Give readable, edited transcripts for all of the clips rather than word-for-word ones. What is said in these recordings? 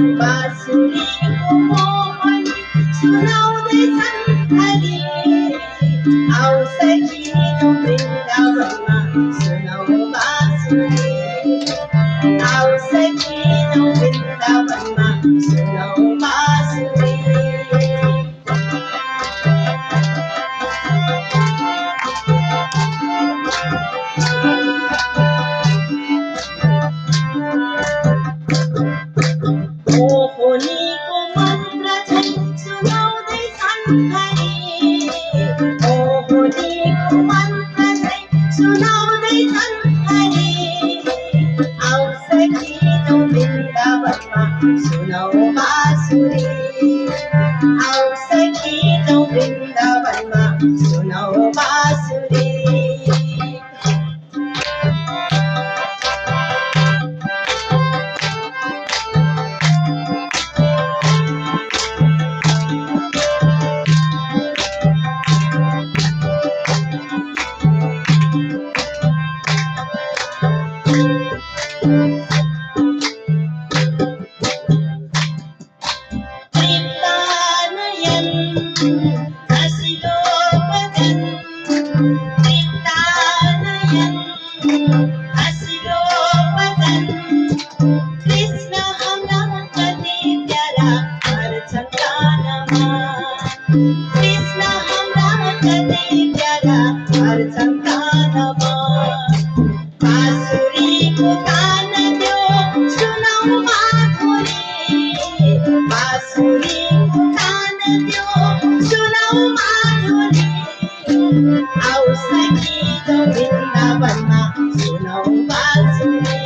बाँसुरीको मोहन सुनाउँदै छन् आऊ सखिनो वृन्दावनमा सुनाऊ बाँसुरी आऊ सखिनो वृन्दावनमा सुनाऊ बाँसुरी मोहनीको मन्त्र झैं सुनाउँदै छन् मोहनीको मन्त्र झैं सुनाउँदै छन् आऊ सखिनो वृन्दावनमा सुनाऊ बाँसुरी आऊ सखिनो वृन्दावनमा सुनाऊ बाँसुरी आऊ सखिनो वृन्दावनमा सुनाऊ बाँसुरी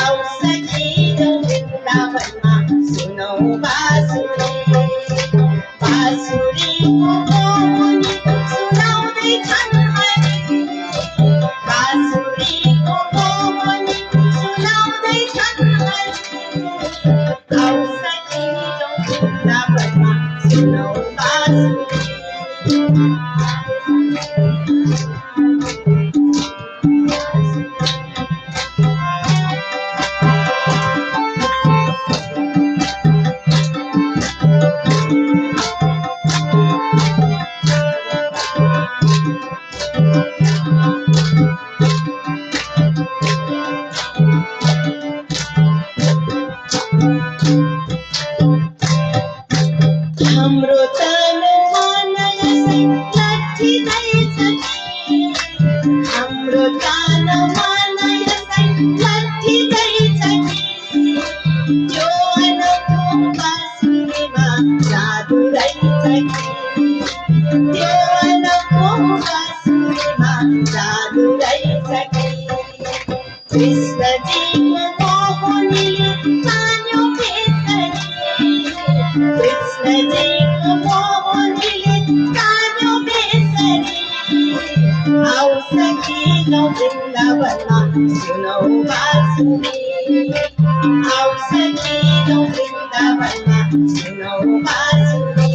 आऊ सखिनो वृन्दावनमा सुनाऊ बाँसुरी बाँसुरीको मोहनी सुनाउँदै छन् बाँसुरीको मोहनी सुनाउँदै छन् आऊ सखिनो वृन्दावनमा सुनाऊ बाँसुरी हाम्रो तन मन यसै लट्ठिँदैछ हाम्रो तन मन यसै लट्ठिँदैछ त्यो अनौठो बाँसुरीमा जादु रहेछ त्यो अनौठो बाँसुरीमा जादु रहेछ कृष्णजीको मोहनीले तान्यो बेसरी कृष्णजीको मोहनीले तान्यो बेसरी आऊ सखिनो वृन्दावनमा सुनाऊ बाँसुरी आऊ सखिनो वृन्दावनमा सुनाऊ बाँसुरी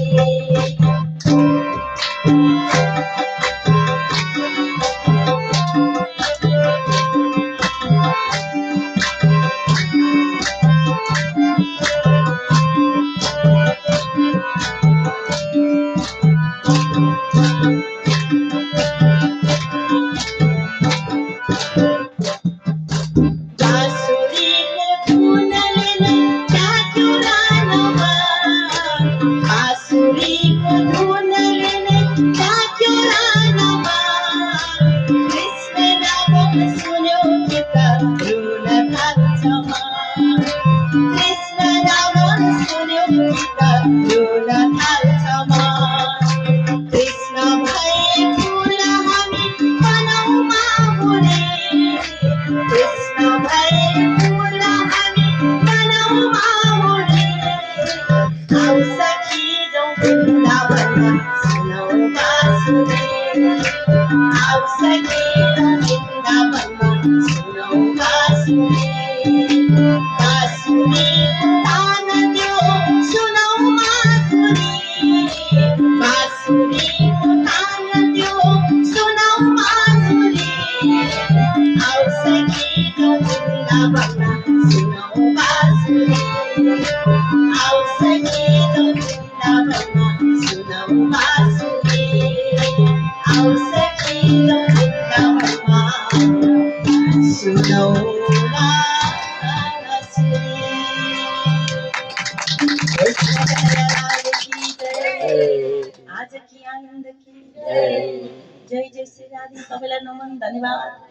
Bye. आओ सखी तो वृंदावन सुनो बांसुरी आओ सखी तो वृंदावन सुनो बांसुरी आज की आनंद की जय जय श्री राधे सबैलाई नमन धन्यवाद।